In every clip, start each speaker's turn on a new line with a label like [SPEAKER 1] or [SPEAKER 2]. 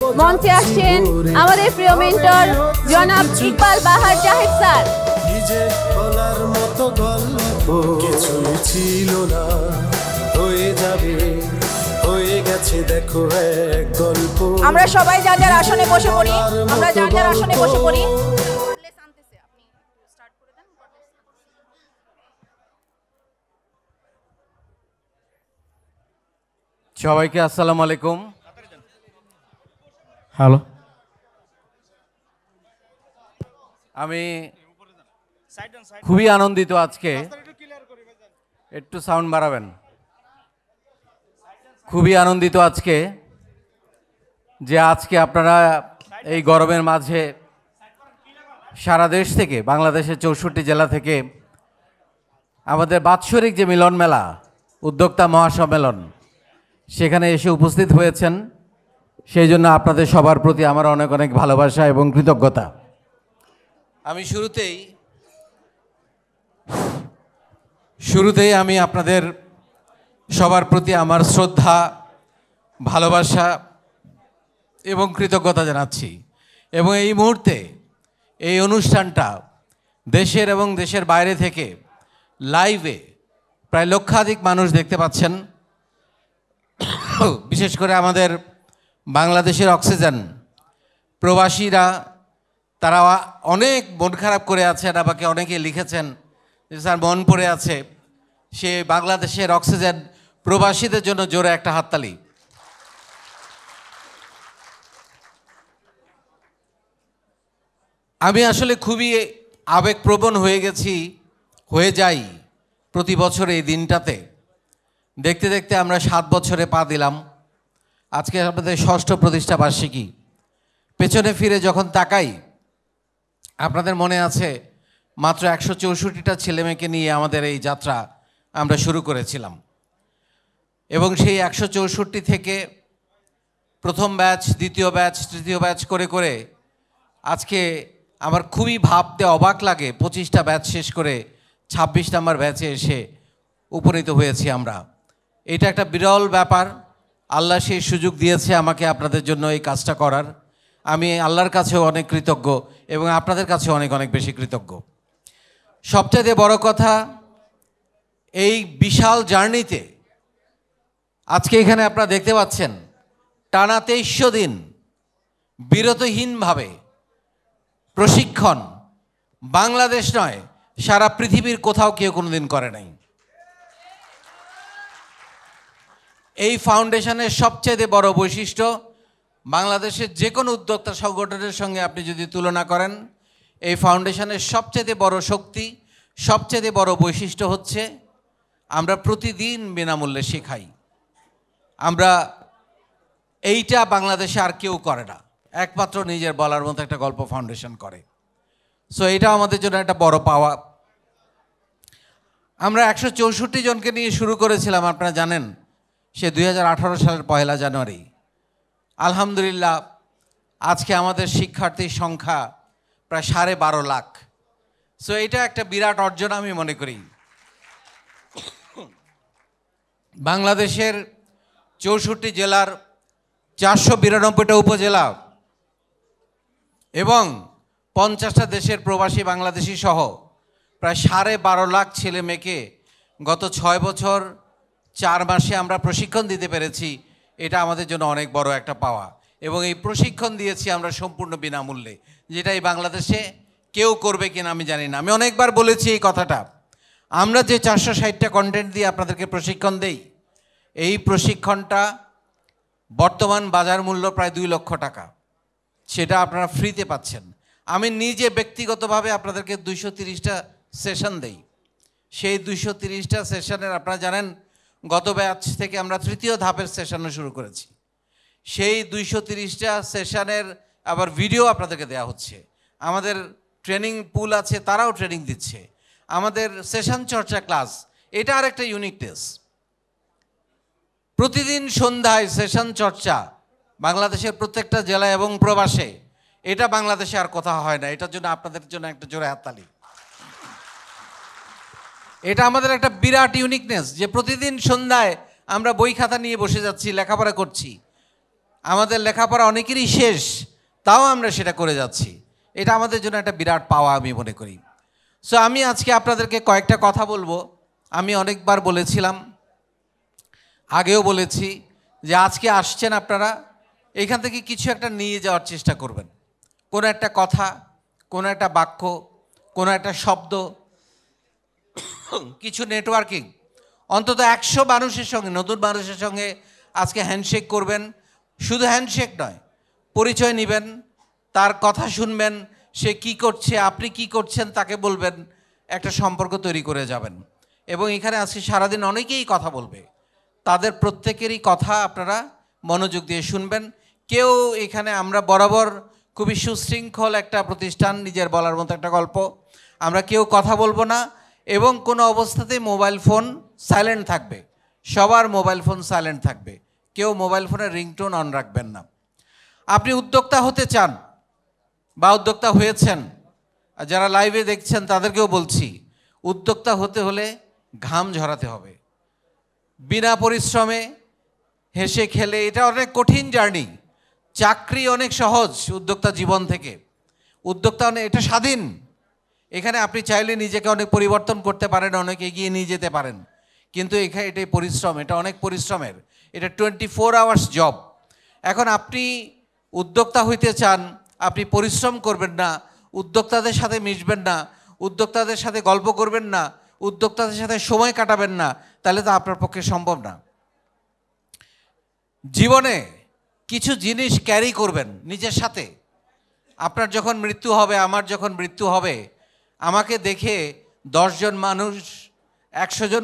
[SPEAKER 1] মঞ্চে আসছেন আমাদের প্রিয় মেন্টর জনাব ইকবাল বাহার জাহেদ স্যার।
[SPEAKER 2] নিজে বলার মতো গল্প কিছুই ছিল না, হয়ে যাবে, হয়ে গেছে দেখো এক গল্প।
[SPEAKER 1] আমরা সবাই যার যার আসনে বসে পড়ি, আমরা যার যার আসনে বসে পড়ি।
[SPEAKER 3] সবাইকে আসসালামু আলাইকুম।
[SPEAKER 4] হ্যালো,
[SPEAKER 3] আমি খুবই আনন্দিত আজকে, একটু সাউন্ড বাড়াবেন। খুবই আনন্দিত আজকে যে আজকে আপনারা এই গরমের মাঝে সারা দেশ থেকে, বাংলাদেশের 64 জেলা থেকে আমাদের বাৎসরিক যে মিলন মেলা, উদ্যোক্তা মহাসম্মেলন, সেখানে এসে উপস্থিত হয়েছেন। সেই জন্য আপনাদের সবার প্রতি আমার অনেক অনেক ভালোবাসা এবং কৃতজ্ঞতা। আমি শুরুতেই আমি আপনাদের সবার প্রতি আমার শ্রদ্ধা, ভালোবাসা এবং কৃতজ্ঞতা জানাচ্ছি। এবং এই মুহূর্তে এই অনুষ্ঠানটা দেশের এবং দেশের বাইরে থেকে লাইভে প্রায় লক্ষাধিক মানুষ দেখতে পাচ্ছেন। বিশেষ করে আমাদের বাংলাদেশের অক্সিজেন প্রবাসীরা, তারা অনেক মন খারাপ করে আছেন। আমাকে অনেকে লিখেছেন যে স্যার মন পড়ে আছে। সে বাংলাদেশের অক্সিজেন প্রবাসীদের জন্য জোরে একটা হাততালি। আমি আসলে খুবই আবেগপ্রবণ হয়ে যাই প্রতি বছর এই দিনটাতে। দেখতে দেখতে আমরা 7 বছরে পা দিলাম। আজকে আমাদের 6ষ্ঠ প্রতিষ্ঠা বার্ষিকী। পেছনে ফিরে যখন তাকাই, আপনাদের মনে আছে মাত্র 164টা ছেলেমেয়েকে নিয়ে আমাদের এই যাত্রা আমরা শুরু করেছিলাম। এবং সেই 164 থেকে প্রথম ব্যাচ, দ্বিতীয় ব্যাচ, তৃতীয় ব্যাচ করে করে আজকে আমার খুবই ভাবতে অবাক লাগে 25টা ব্যাচ শেষ করে 26 নম্বর ব্যাচে এসে উপনীত হয়েছি আমরা। এটা একটা বিরল ব্যাপার। আল্লাহ সেই সুযোগ দিয়েছে আমাকে আপনাদের জন্য এই কাজটা করার। আমি আল্লাহর কাছেও অনেক কৃতজ্ঞ এবং আপনাদের কাছেও অনেক অনেক বেশি কৃতজ্ঞ। সবচাইতে বড় কথা, এই বিশাল জার্নিতে আজকে এখানে আপনারা দেখতে পাচ্ছেন টানা 2300 দিন বিরতিহীনভাবে প্রশিক্ষণ বাংলাদেশ নয়, সারা পৃথিবীর কোথাও কেউ কোনোদিন করে নাই। এই ফাউন্ডেশনের সবচেয়ে বড় বৈশিষ্ট্য, বাংলাদেশের যে কোনো উদ্যোক্তা সংগঠনের সঙ্গে আপনি যদি তুলনা করেন, এই ফাউন্ডেশনের সবচেয়ে বড় শক্তি, সবচেয়ে বড় বৈশিষ্ট্য হচ্ছে আমরা প্রতিদিন বিনামূল্যে শেখাই। আমরা এইটা বাংলাদেশে আর কেউ করে না, একমাত্র নিজের বলার মতো একটা গল্প ফাউন্ডেশন করে। সো এটা আমাদের জন্য একটা বড় পাওয়া। আমরা 164 জনকে নিয়ে শুরু করেছিলাম, আপনারা জানেন, সে 2018 সালের 1 জানুয়ারি। আলহামদুলিল্লাহ আজকে আমাদের শিক্ষার্থীর সংখ্যা প্রায় 12.5 লাখ। সো এটা একটা বিরাট অর্জন আমি মনে করি। বাংলাদেশের 64 জেলার 492টা উপজেলা এবং 50টা দেশের প্রবাসী বাংলাদেশি সহ প্রায় 12.5 লাখ ছেলে মেয়েকে গত 6 বছর 4 মাসে আমরা প্রশিক্ষণ দিতে পেরেছি। এটা আমাদের জন্য অনেক বড় একটা পাওয়া। এবং এই প্রশিক্ষণ দিয়েছি আমরা সম্পূর্ণ বিনামূল্যে, যেটা এই বাংলাদেশে কেউ করবে কিনা আমি জানি না। আমি অনেকবার বলেছি এই কথাটা। আমরা যে 460টা কন্টেন্ট দিয়ে আপনাদেরকে প্রশিক্ষণ দেই, এই প্রশিক্ষণটা বর্তমান বাজার মূল্য প্রায় 2 লক্ষ টাকা। সেটা আপনারা ফ্রিতে পাচ্ছেন। আমি নিজে ব্যক্তিগতভাবে আপনাদেরকে 230টা সেশন দেই। সেই 230টা সেশনের আপনারা জানেন গত ব্যাচ থেকে আমরা 3য় ধাপের সেশনও শুরু করেছি। সেই 230টা সেশনের আবার ভিডিও আপনাদেরকে দেওয়া হচ্ছে। আমাদের ট্রেনিং পুল আছে, তারাও ট্রেনিং দিচ্ছে। আমাদের সেশন চর্চা ক্লাস, এটা আরেকটা ইউনিকনেস। প্রতিদিন সন্ধ্যায় সেশন চর্চা বাংলাদেশের প্রত্যেকটা জেলা এবং প্রবাসে, এটা বাংলাদেশে আর কোথাও হয় না। এটার জন্য আপনাদের জন্য একটা জোরে হাততালি। এটা আমাদের একটা বিরাট ইউনিকনেস যে প্রতিদিন সন্ধ্যায় আমরা বই খাতা নিয়ে বসে যাচ্ছি, লেখাপড়া করছি। আমাদের লেখাপড়া অনেকেরই শেষ, তাও আমরা সেটা করে যাচ্ছি। এটা আমাদের জন্য একটা বিরাট পাওয়া আমি মনে করি। সো আমি আজকে আপনাদেরকে কয়েকটা কথা বলবো। আমি অনেকবার বলেছিলাম, আগেও বলেছি, যে আজকে আসছেন আপনারা, এইখান থেকে কিছু একটা নিয়ে যাওয়ার চেষ্টা করবেন। কোনো একটা কথা, কোনো একটা বাক্য, কোনো একটা শব্দ, কিছু নেটওয়ার্কিং, অন্তত 100 মানুষের সঙ্গে, নতুন মানুষের সঙ্গে আজকে হ্যান্ডশেক করবেন। শুধু হ্যান্ডশেক নয়, পরিচয় নেবেন, তার কথা শুনবেন, সে কি করছে, আপনি কি করছেন তাকে বলবেন, একটা সম্পর্ক তৈরি করে যাবেন। এবং এখানে আজকে সারাদিন অনেকেই কথা বলবে, তাদের প্রত্যেকেরই কথা আপনারা মনোযোগ দিয়ে শুনবেন। কেউ এখানে, আমরা বরাবর খুবই সুশৃঙ্খল একটা প্রতিষ্ঠান, নিজের বলার মতো একটা গল্প, আমরা কেউ কথা বলবো না এবং কোনো অবস্থাতেই মোবাইল ফোন সাইলেন্ট থাকবে, সবার মোবাইল ফোন সাইলেন্ট থাকবে, কেউ মোবাইল ফোনের রিংটোন অন রাখবেন না। আপনি উদ্যোক্তা হতে চান বা উদ্যোক্তা হয়েছেন, আর যারা লাইভে দেখছেন তাদেরকেও বলছি, উদ্যোক্তা হতে হলে ঘাম ঝরাতে হবে, বিনা পরিশ্রমে, হেসে খেলে। এটা অনেক কঠিন জার্নি। চাকরি অনেক সহজ উদ্যোক্তা জীবন থেকে, উদ্যোক্তা এটা স্বাধীন। এখানে আপনি চাইলে নিজেকে অনেক পরিবর্তন করতে পারেন, অনেক এগিয়ে নিয়ে যেতে পারেন, কিন্তু এখানে এটাই পরিশ্রম, এটা অনেক পরিশ্রমের, এটা 24 আওয়ার্স জব। এখন আপনি উদ্যোক্তা হইতে চান, আপনি পরিশ্রম করবেন না, উদ্যোক্তাদের সাথে মিশবেন না, উদ্যোক্তাদের সাথে গল্প করবেন না, উদ্যোক্তাদের সাথে সময় কাটাবেন না, তাহলে তো আপনার পক্ষে সম্ভব না। জীবনে কিছু জিনিস ক্যারি করবেন নিজের সাথে। আপনার যখন মৃত্যু হবে, আমার যখন মৃত্যু হবে, আমাকে দেখে 10 জন মানুষ, 100 জন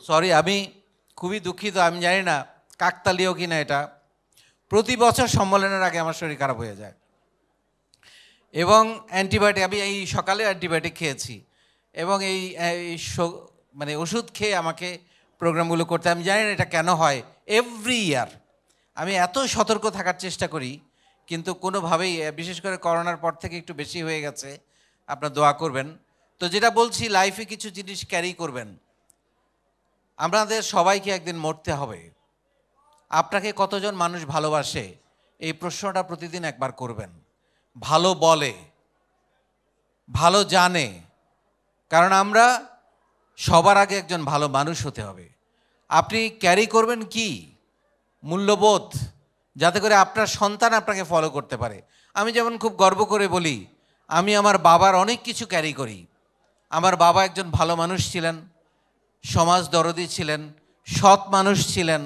[SPEAKER 3] সরি, আমি খুবই দুঃখিত, আমি জানি না কাকতালীয় কিনা এটা, প্রতি বছর সম্মেলনের আগে আমার শরীর খারাপ হয়ে যায় এবং অ্যান্টিবায়োটিক, আমি এই সকালে অ্যান্টিবায়োটিক খেয়েছি এবং এই মানে ওষুধ খেয়ে আমাকে প্রোগ্রামগুলো করতে, আমি জানি না এটা কেন হয়। এভরি ইয়ার আমি এত সতর্ক থাকার চেষ্টা করি, কিন্তু কোনোভাবেই, বিশেষ করে করোনার পর থেকে একটু বেশি হয়ে গেছে। আপনার দোয়া করবেন। তো যেটা বলছি, লাইফে কিছু জিনিস ক্যারি করবেন। আমাদের সবাইকে একদিন মরতে হবে। আপনাকে কতজন মানুষ ভালোবাসে, এই প্রশ্নটা প্রতিদিন একবার করবেন। ভালো বলে, ভালো জানে, কারণ আমরা সবার আগে একজন ভালো মানুষ হতে হবে। আপনি ক্যারি করবেন কি? মূল্যবোধ, যাতে করে আপনার সন্তান আপনাকে ফলো করতে পারে। আমি যেমন খুব গর্ব করে বলি, আমি আমার বাবার অনেক কিছু ক্যারি করি। আমার বাবা একজন ভালো মানুষ ছিলেন, সমাজ দরদি ছিলেন, সৎ মানুষ ছিলেন,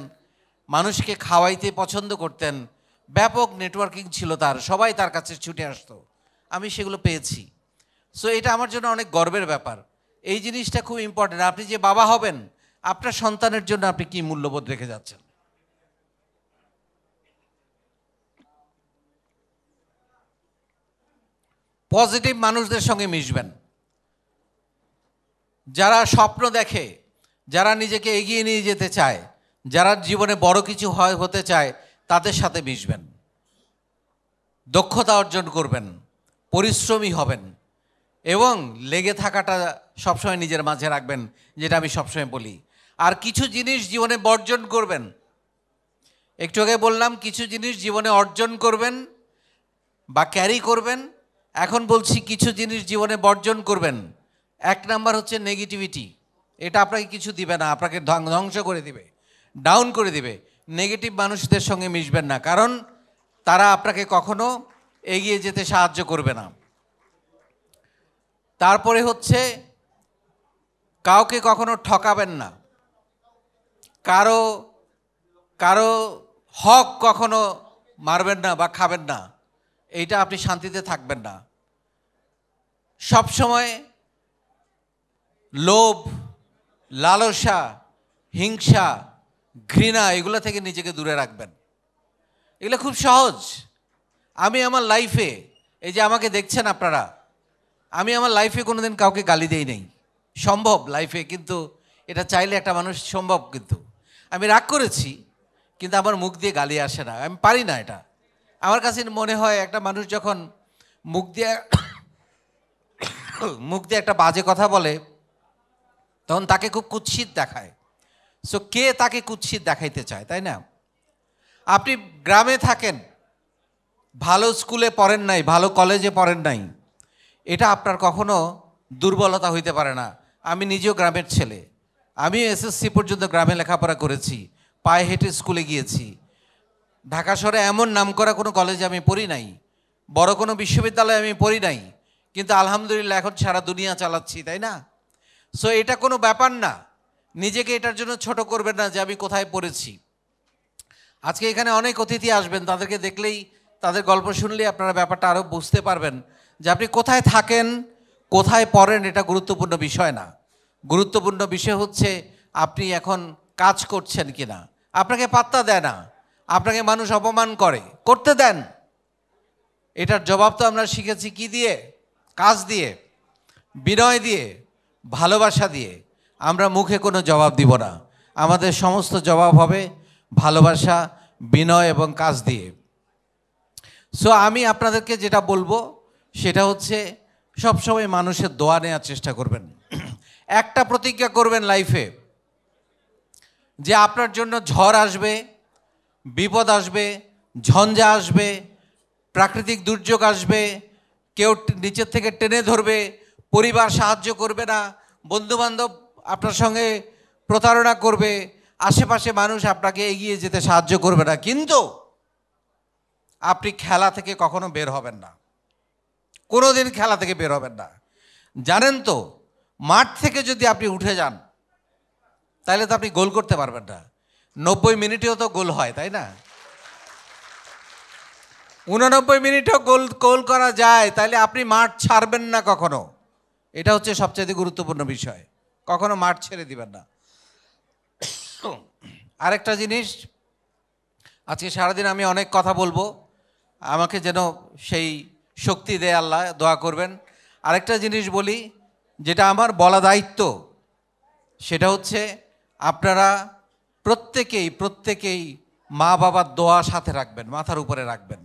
[SPEAKER 3] মানুষকে খাওয়াইতে পছন্দ করতেন, ব্যাপক নেটওয়ার্কিং ছিল তার, সবাই তার কাছে ছুটে আসতো, আমি সেগুলো পেয়েছি। সো এটা আমার জন্য অনেক গর্বের ব্যাপার। এই জিনিসটা খুব ইম্পর্টেন্ট। আপনি যে বাবা হবেন, আপনার সন্তানের জন্য আপনি কি মূল্যবোধ রেখে যাচ্ছেন? পজিটিভ মানুষদের সঙ্গে মিশবেন, যারা স্বপ্ন দেখে, যারা নিজেকে এগিয়ে নিয়ে যেতে চায়, যারা জীবনে বড় কিছু হতে চায়, তাদের সাথে মিশবেন। দক্ষতা অর্জন করবেন, পরিশ্রমী হবেন এবং লেগে থাকাটা সবসময় নিজের মাঝে রাখবেন, যেটা আমি সবসময় বলি। আর কিছু জিনিস জীবনে বর্জন করবেন। একটু আগে বললাম কিছু জিনিস জীবনে অর্জন করবেন বা ক্যারি করবেন। এখন বলছি কিছু জিনিস জীবনে বর্জন করবেন। 1 নাম্বার হচ্ছে নেগেটিভিটি। এটা আপনাকে কিছু দিবে না, আপনাকে ধ্বংস করে দিবে, ডাউন করে দিবে। নেগেটিভ মানুষদের সঙ্গে মিশবেন না, কারণ তারা আপনাকে কখনো এগিয়ে যেতে সাহায্য করবে না। তারপরে হচ্ছে কাউকে কখনো ঠকাবেন না, কারো কারো হক কখনো মারবেন না বা খাবেন না, এইটা আপনি শান্তিতে থাকবেন না। সবসময় লোভ, লালসা, হিংসা, ঘৃণা, এগুলো থেকে নিজেকে দূরে রাখবেন। এগুলো খুব সহজ। আমি আমার লাইফে, এই যে আমাকে দেখছেন আপনারা, আমি আমার লাইফে কোনোদিন কাউকে গালি দেই নাই। সম্ভব লাইফে, কিন্তু এটা চাইলে একটা মানুষ সম্ভব। কিন্তু আমি রাগ করেছি, কিন্তু আমার মুখ দিয়ে গালি আসে না, আমি পারি না এটা। আমার কাছে মনে হয় একটা মানুষ যখন মুখ দিয়ে একটা বাজে কথা বলে, তখন তাকে খুব কুৎসিত দেখায়। সো কে তাকে কুৎসিত দেখাইতে চায়, তাই না? আপনি গ্রামে থাকেন, ভালো স্কুলে পড়েন নাই, ভালো কলেজে পড়েন নাই, এটা আপনার কখনো দুর্বলতা হইতে পারে না। আমি নিজেও গ্রামের ছেলে, আমিও এসএসসি পর্যন্ত গ্রামে লেখাপড়া করেছি, পায়ে হেঁটে স্কুলে গিয়েছি। ঢাকা শহরে এমন নামকরা কোনো কলেজে আমি পড়ি নাই, বড় কোনো বিশ্ববিদ্যালয়ে আমি পড়ি নাই, কিন্তু আলহামদুলিল্লাহ এখন সারা দুনিয়া চালাচ্ছি, তাই না? সো এটা কোনো ব্যাপার না, নিজেকে এটার জন্য ছোট করবেন না যে আমি কোথায় পড়েছি। আজকে এখানে অনেক অতিথি আসবেন, তাদেরকে দেখলেই, তাদের গল্প শুনলেই আপনারা ব্যাপারটা আরও বুঝতে পারবেন যে আপনি কোথায় থাকেন, কোথায় পড়েন, এটা গুরুত্বপূর্ণ বিষয় না। গুরুত্বপূর্ণ বিষয় হচ্ছে আপনি এখন কাজ করছেন কিনা। আপনাকে পাত্তা দেয় না, আপনাকে মানুষ অপমান করতে দেন। এটার জবাব তো আমরা শিখেছি কি দিয়ে? কাজ দিয়ে, বিনয় দিয়ে, ভালোবাসা দিয়ে। আমরা মুখে কোনো জবাব দিব না, আমাদের সমস্ত জবাব হবে ভালোবাসা, বিনয় এবং কাজ দিয়ে। সো আমি আপনাদেরকে যেটা বলবো সেটা হচ্ছে সবসময় মানুষের দোয়া নেওয়ার চেষ্টা করবেন। একটা প্রতিজ্ঞা করবেন লাইফে যে আপনার জন্য ঝড় আসবে, বিপদ আসবে, ঝঞ্ঝা আসবে, প্রাকৃতিক দুর্যোগ আসবে, কেউ নিচের থেকে টেনে ধরবে, পরিবার সাহায্য করবে না, বন্ধুবান্ধব আপনার সঙ্গে প্রতারণা করবে, আশেপাশে মানুষ আপনাকে এগিয়ে যেতে সাহায্য করবে না, কিন্তু আপনি খেলা থেকে কখনো বের হবেন না, কোনো দিন খেলা থেকে বের হবেন না। জানেন তো, মাঠ থেকে যদি আপনি উঠে যান তাহলে তো আপনি গোল করতে পারবেন না। 90 মিনিটেও তো গোল হয়, তাই না? 89 মিনিটেও গোল করা যায়, তাহলে আপনি মাঠ ছাড়বেন না কখনো। এটা হচ্ছে সবচেয়ে গুরুত্বপূর্ণ বিষয়, কখনো মাঠ ছেড়ে দিবেন না। আরেকটা জিনিস, আজকে সারাদিন আমি অনেক কথা বলবো, আমাকে যেন সেই শক্তি দেয় আল্লাহ, দোয়া করবেন। আরেকটা জিনিস বলি, যেটা আমার বলা দায়িত্ব, সেটা হচ্ছে আপনারা প্রত্যেকেই মা বাবার দোয়া সাথে রাখবেন, মাথার উপরে রাখবেন,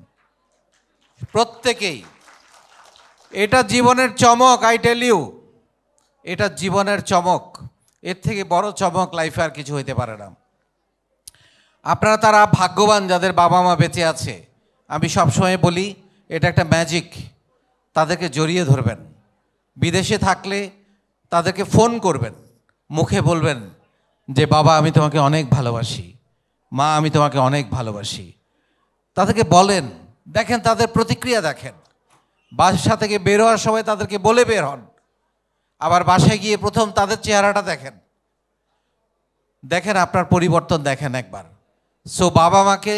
[SPEAKER 3] প্রত্যেকেই। এটা জীবনের চমক, আই টেল ইউ, এটা জীবনের চমক। এর থেকে বড় চমক লাইফে আর কিছু হইতে পারে না। আপনারা তারা ভাগ্যবান যাদের বাবা মা বেঁচে আছে। আমি সবসময় বলি এটা একটা ম্যাজিক, তাদেরকে জড়িয়ে ধরবেন। বিদেশে থাকলে তাদেরকে ফোন করবেন, মুখে বলবেন যে বাবা আমি তোমাকে অনেক ভালোবাসি, মা আমি তোমাকে অনেক ভালোবাসি। তাদেরকে বলেন, দেখেন তাদের প্রতিক্রিয়া দেখেন। বাসা থেকে বের হওয়ার সময় তাদেরকে বলে বের হন, আবার বাসায় গিয়ে প্রথম তাদের চেহারাটা দেখেন, দেখেন আপনার পরিবর্তন দেখেন একবার। সো বাবা মাকে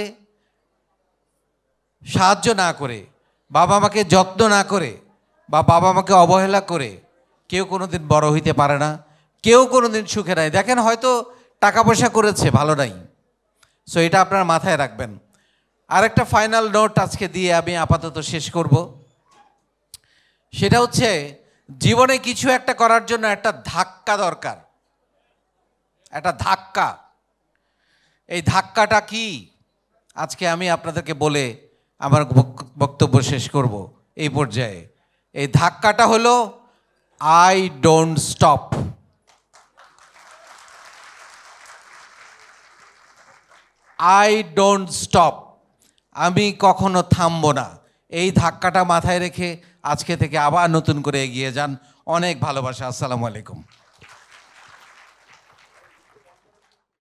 [SPEAKER 3] সাহায্য না করে, বাবা মাকে যত্ন না করে, বা বাবা মাকে অবহেলা করে কেউ কোনো দিন বড় হইতে পারে না, কেউ কোনো দিন সুখে নাই। দেখেন হয়তো টাকা পয়সা করেছে, ভালো নাই। সো এটা আপনার মাথায় রাখবেন। আরেকটা ফাইনাল নোট আজকে দিয়ে আমি আপাতত শেষ করব, সেটা হচ্ছে জীবনে কিছু একটা করার জন্য একটা ধাক্কা দরকার, একটা ধাক্কা। এই ধাক্কাটা কি আজকে আমি আপনাদেরকে বলে আমার বক্তব্য শেষ করব এই পর্যায়ে। এই ধাক্কাটা হলো I don't stop. I don't stop, আমি কখনো থামবো না। এই ধাক্কাটা মাথায় রেখে আজকে থেকে আবার নতুন করে এগিয়ে যান। অনেক ভালোবাসা। আসসালামু আলাইকুম।